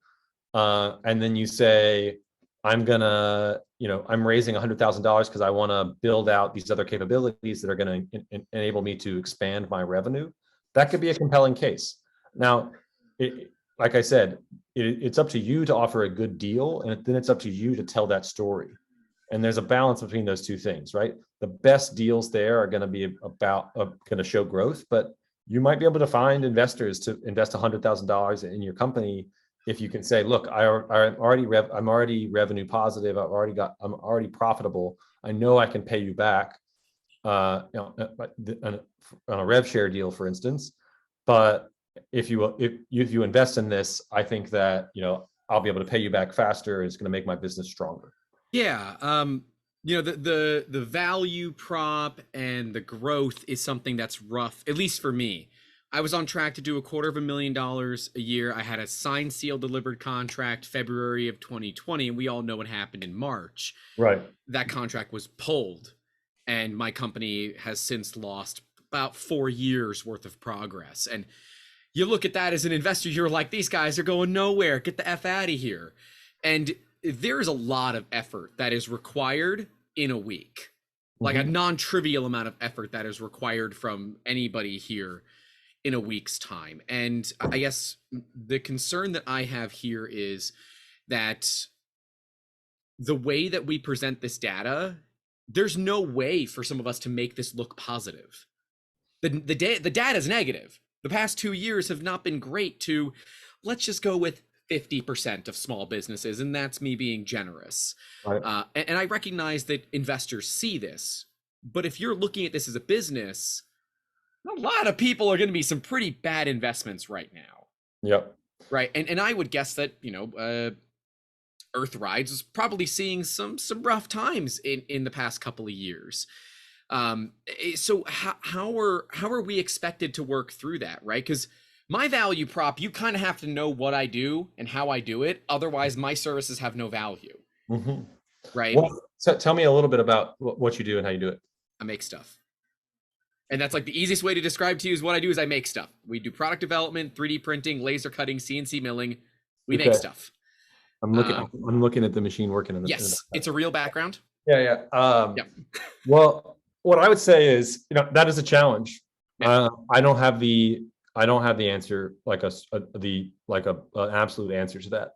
and then you say, I'm raising $100,000 because I want to build out these other capabilities that are going to enable me to expand my revenue. That could be a compelling case. Now, like I said, it's up to you to offer a good deal, and then it's up to you to tell that story. And there's a balance between those two things, right? The best deals there are going to be going to show growth, but you might be able to find investors to invest $100,000 in your company if you can say, look, I'm already revenue positive. I'm already profitable. I know I can pay you back, on a rev share deal, for instance. But if you invest in this, I think that, I'll be able to pay you back faster. It's going to make my business stronger. Yeah. The value prop and the growth is something that's rough, at least for me. I was on track to do $250,000 a year. I had a signed, sealed, delivered contract February of 2020, and we all know what happened in March. Right. That contract was pulled, and my company has since lost about 4 years worth of progress. And you look at that as an investor, you're like, these guys are going nowhere. Get the F out of here. And there is a lot of effort that is required in a week, like a non-trivial amount of effort that is required from anybody here in a week's time. And I guess the concern that I have here is that the way that we present this data, there's no way for some of us to make this look positive. The data is negative. The past 2 years have not been great to, let's just go with 50% of small businesses, and that's me being generous. Right. And I recognize that investors see this, but if you're looking at this as a business, a lot of people are going to be some pretty bad investments right now. Yep. Right. And I would guess that, Earth Rides is probably seeing some rough times in the past couple of years. So how are we expected to work through that, right? Because my value prop, you kind of have to know what I do and how I do it. Otherwise, my services have no value. Right. So tell me a little bit about what you do and how you do it. I make stuff. And that's like the easiest way to describe to you is what I do is I make stuff. We do product development, 3D printing, laser cutting, CNC milling. We make stuff. I'm looking at the machine working in the. Yes, it's a real background. Yeah. Yep. Well, what I would say is, that is a challenge. Yeah. I don't have the answer, like an absolute answer to that.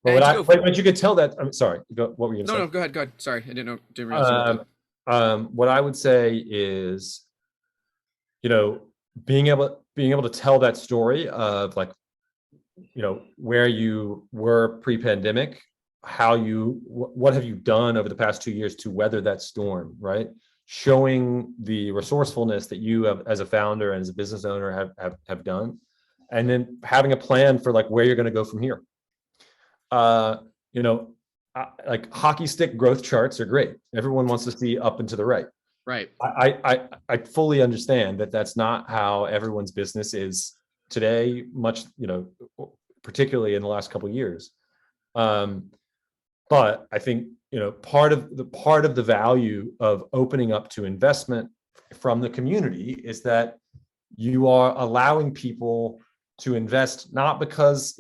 But you could tell that. I'm sorry. What were you going to say? No, go ahead. Sorry, I didn't realize. What I would say is, being able to tell that story of, like, where you were pre-pandemic, what have you done over the past 2 years to weather that storm, right? Showing the resourcefulness that you have as a founder and as a business owner have done, and then having a plan for, like, where you're going to go from here. Like hockey stick growth charts are great. Everyone wants to see up and to the right. Right. I fully understand that that's not how everyone's business is today, much, particularly in the last couple of years. But I think, part of the value of opening up to investment from the community is that you are allowing people to invest, not because,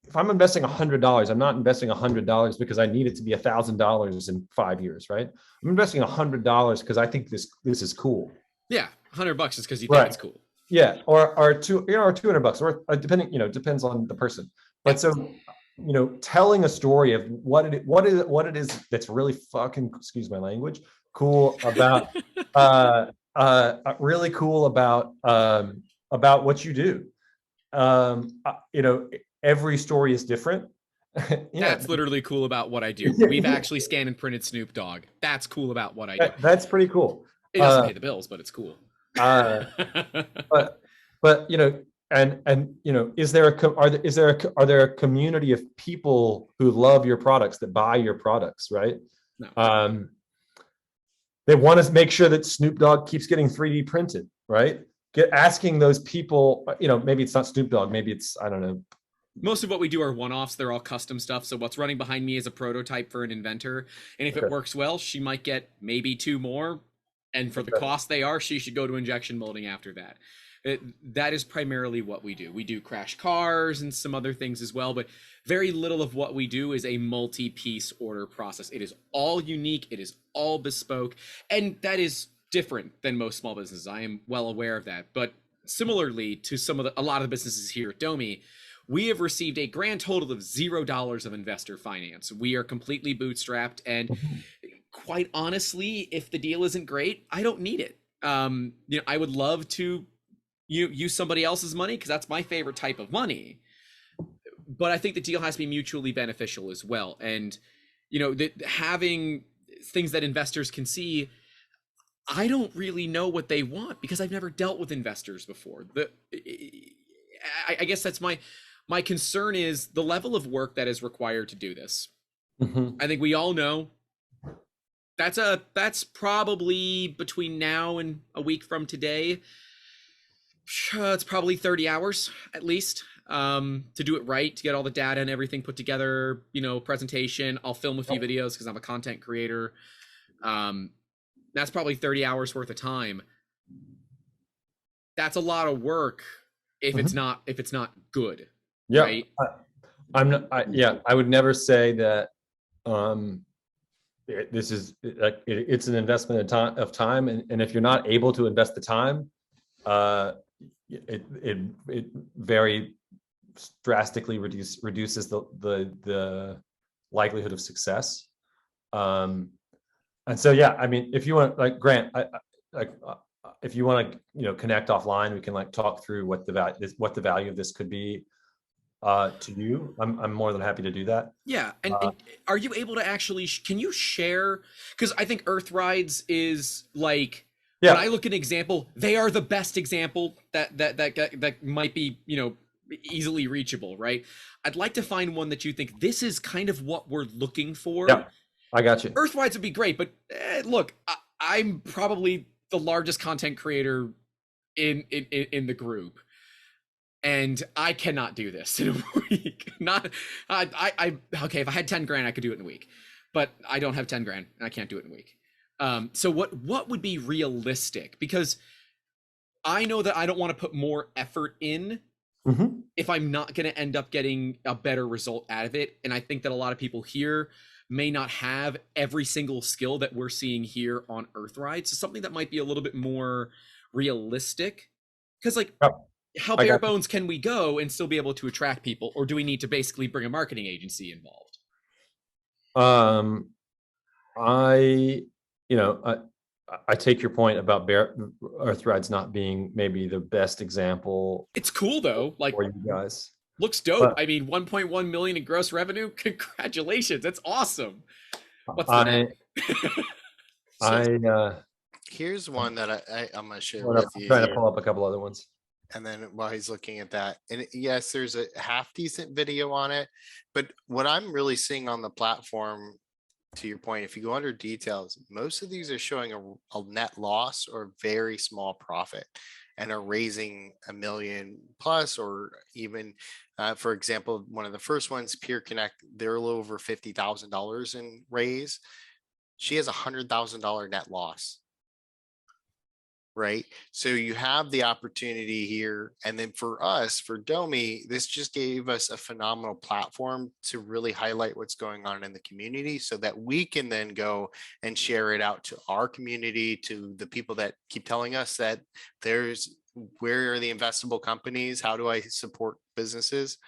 if I'm investing $100, I'm not investing $100 because I need it to be $1,000 in 5 years, right? I'm investing $100 because I think this is cool. Yeah, $100 is because you think it's cool. Yeah, or $200, or depending, depends on the person. But so, telling a story of what it is that's really fucking, excuse my language, cool about, really cool about what you do. Every story is different. That's literally cool about what I do. We've actually scanned and printed Snoop Dogg. That's cool about what I do. That's pretty cool. It doesn't pay the bills, but it's cool. But is there a community of people who love your products, that buy your products, right? No. They want to make sure that Snoop Dogg keeps getting 3D printed, right? Asking those people, maybe it's not Snoop Dogg, maybe it's, I don't know. Most of what we do are one-offs. They're all custom stuff. So what's running behind me is a prototype for an inventor. And if it works well, she might get maybe 2 more. And for the cost they are, she should go to injection molding after that. That is primarily what we do. We do crash cars and some other things as well, but very little of what we do is a multi-piece order process. It is all unique. It is all bespoke. And that is different than most small businesses. I am well aware of that. But similarly to a lot of the businesses here at Domi, we have received a grand total of $0 of investor finance. We are completely bootstrapped, and quite honestly, if the deal isn't great, I don't need it. I would love to use somebody else's money because that's my favorite type of money. but I think the deal has to be mutually beneficial as well. And, you know, having things that investors can see, I don't really know what they want because I've never dealt with investors before. I guess that's my concern is the level of work that is required to do this. Mhm. I think we all know that's probably between now and a week from today. It's probably 30 hours at least to do it right, to get all the data and everything put together, you know, presentation. I'll film a few videos because I'm a content creator. That's probably 30 hours worth of time. That's a lot of work if it's not good. Yeah. Right? I would never say that this is like it's an investment of time, and if you're not able to invest the time, it very drastically reduces the likelihood of success. And so yeah, I mean, if you want, like Grant, if you want to, you know, connect offline, we can like talk through what the value of this could be to you. I'm more than happy to do that. Yeah, and are you able to actually? Can you share? Because I think Earthrides is like, when I look at an example, they are the best example that might be, you know, easily reachable, right? I'd like to find one that you think this is kind of what we're looking for. Yeah, I got you. Earthrides would be great, but look, I'm probably the largest content creator in the group. And I cannot do this in a week. Not, okay, if I had 10 grand, I could do it in a week, but I don't have 10 grand and I can't do it in a week. So what would be realistic? Because I know that I don't want to put more effort in if I'm not going to end up getting a better result out of it. And I think that a lot of people here may not have every single skill that we're seeing here on Earthrides. So something that might be a little bit more realistic. Because like, how bare bones can we go and still be able to attract people, or do we need to basically bring a marketing agency involved? I take your point about Earthrides not being maybe the best example. It's cool though, like for you guys. Looks dope. I mean, 1.1 million in gross revenue. Congratulations, that's awesome. What's the here's one that I'm gonna share with you. I'm trying to pull up a couple other ones. And then while he's looking at that, and yes, there's a half decent video on it, but what I'm really seeing on the platform, to your point, if you go under details, most of these are showing a net loss or very small profit and are raising $1 million plus, or even, for example, one of the first ones, Peer Connect, they're a little over $50,000 in raise. She has $100,000 net loss. Right. So you have the opportunity here. And then for us, for Domi, this just gave us a phenomenal platform to really highlight what's going on in the community so that we can then go and share it out to our community, to the people that keep telling us that where are the investable companies? How do I support businesses?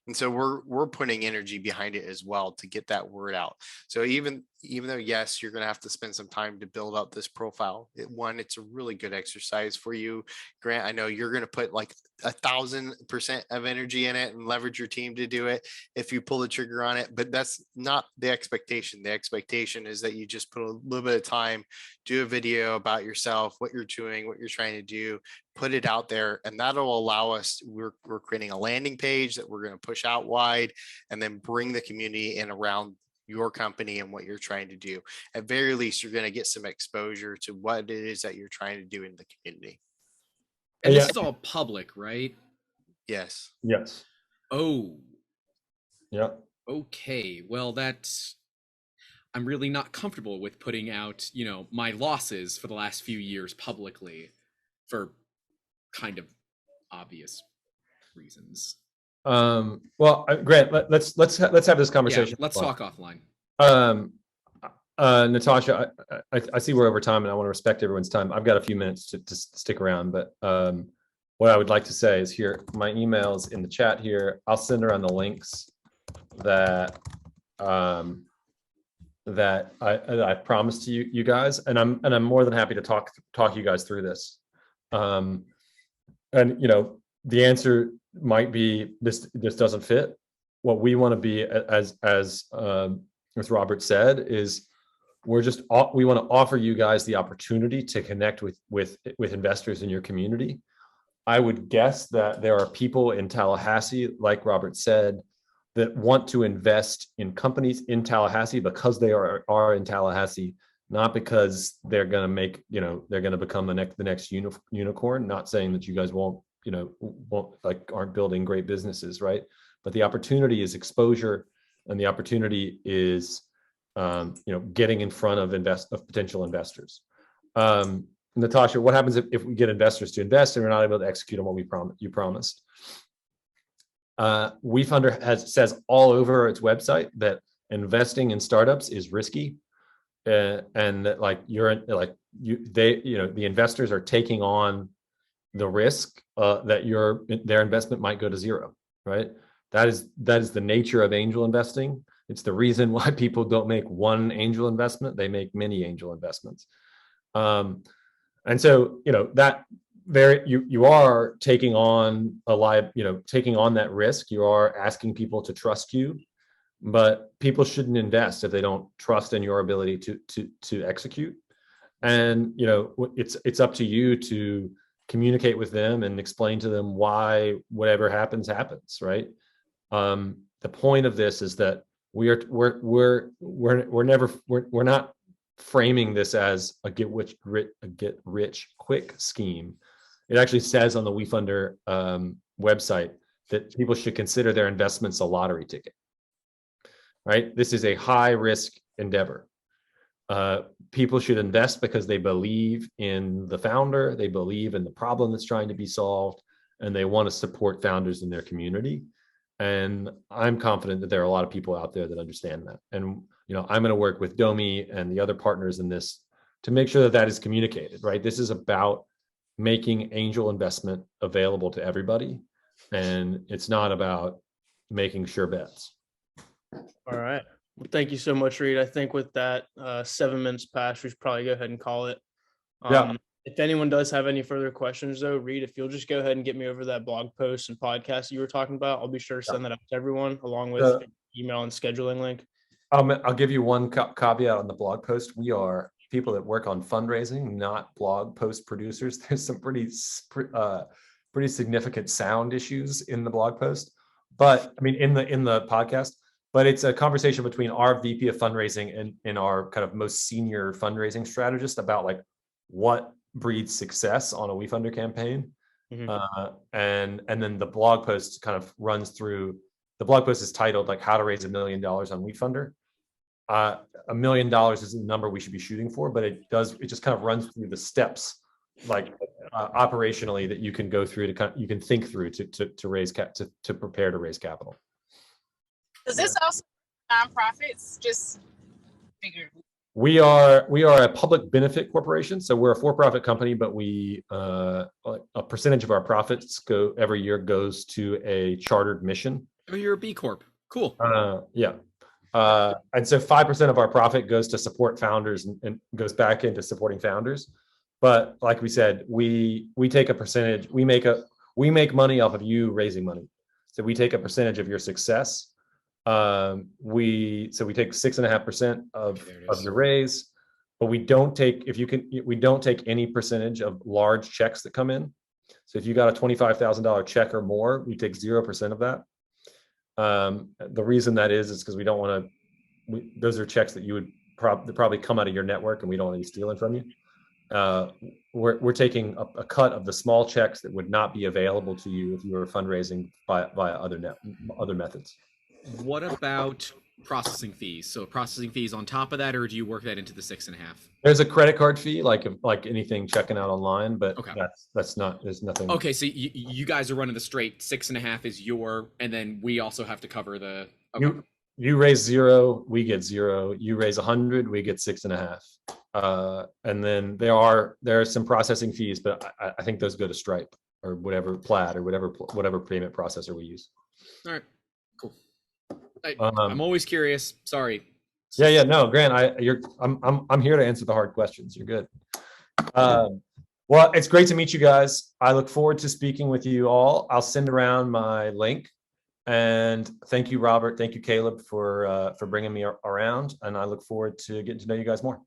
And so we're putting energy behind it as well to get that word out. So even though, yes, you're going to have to spend some time to build up this profile, it's a really good exercise for you, Grant. I know you're going to put like 1,000% of energy in it and leverage your team to do it if you pull the trigger on it, but that's not the expectation. The expectation is that you just put a little bit of time, do a video about yourself, what you're doing, what you're trying to do, put it out there, and that'll allow us, we're creating a landing page that we're going to push out wide and then bring the community in around your company and what you're trying to do. At very least, you're going to get some exposure to what it is that you're trying to do in the community. And this is all public, right? Yes. Yes. Oh. Yeah. Okay. Well, I'm really not comfortable with putting out, you know, my losses for the last few years publicly for kind of obvious reasons. Well, Grant, let's have this conversation. Yeah, let's talk offline. Natasha, I see we're over time and I want to respect everyone's time. I've got a few minutes to stick around, but what I would like to say is here, my email's in the chat here. I'll send around the links that I promised to you guys, and I'm more than happy to talk you guys through this. And you know, the answer might be this doesn't fit. what we want to be, as Robert said, is we want to offer you guys the opportunity to connect with investors in your community. I would guess that there are people in Tallahassee, like Robert said, that want to invest in companies in Tallahassee because they are in Tallahassee, not because they're going to make, they're going to become the next unicorn. Not saying that you guys won't aren't building great businesses, right? But the opportunity is exposure, and the opportunity is getting in front of potential investors. Natasha, what happens if we get investors to invest and we're not able to execute on what you promised? WeFunder says all over its website that investing in startups is risky, and that the investors are taking on the risk that their investment might go to zero, right? That is the nature of angel investing. It's the reason why people don't make one angel investment; they make many angel investments. And so, that you are taking on taking on that risk. You are asking people to trust you, but people shouldn't invest if they don't trust in your ability to execute. And it's up to you to communicate with them and explain to them why whatever happens, right? The point of this is that we're not framing this as a get rich quick scheme. It actually says on the WeFunder website that people should consider their investments a lottery ticket, right? This is a high risk endeavor. People should invest because they believe in the founder, they believe in the problem that's trying to be solved, and they want to support founders in their community. And I'm confident that there are a lot of people out there that understand that. And I'm going to work with Domi and the other partners in this to make sure that that is communicated, right? This is about making angel investment available to everybody, and it's not about making sure bets. All right. Well, thank you so much, Reed. I think with that 7 minutes past, we should probably go ahead and call it. Yeah. If anyone does have any further questions, though, Reed, if you'll just go ahead and get me over that blog post and podcast you were talking about, I'll be sure to send that out to everyone along with email and scheduling link. I'll give you one caveat on the blog post. We are people that work on fundraising, not blog post producers. There's some pretty significant sound issues in the blog post, but I mean in the podcast. But it's a conversation between our VP of fundraising and our kind of most senior fundraising strategist about what breeds success on a WeFunder campaign. Mm-hmm. And then the blog post kind of runs through. The blog post is titled how to raise $1 million on WeFunder. $1 million is the number we should be shooting for, but it just kind of runs through the steps operationally that you can go through you can think through to raise to prepare to raise capital. Does this also nonprofits? Just figured. We are a public benefit corporation, so we're a for-profit company, but we a percentage of our profits every year goes to a chartered mission. Oh, you're a B Corp. Cool. Yeah. And so 5% of our profit goes to support founders and goes back into supporting founders. But like we said, we take a percentage. We make money off of you raising money. So we take a percentage of your success. We take 6.5% of your raise, but we don't take any percentage of large checks that come in. So if you got a $25,000 check or more, we take 0% of that. The reason that is because we don't want to. Those are checks that you would probably come out of your network, and we don't want to be stealing from you. We're taking a cut of the small checks that would not be available to you if you were fundraising via other methods. What about processing fees? So processing fees on top of that, or do you work that into the 6.5? There's a credit card fee, like anything checking out online, but okay. That's not. There's nothing. Okay, so you guys are running the straight 6.5 is your, and then we also have to cover the. Okay. You raise 0, we get 0. You raise 100, we get 6.5. And then there are some processing fees, but I think those go to Stripe or whatever Plaid or whatever payment processor we use. All right, cool. I'm always curious. Sorry. Yeah. No, Grant, I'm here to answer the hard questions. You're good. Well, it's great to meet you guys. I look forward to speaking with you all. I'll send around my link And thank you, Robert. Thank you, Caleb, for bringing me around. And I look forward to getting to know you guys more.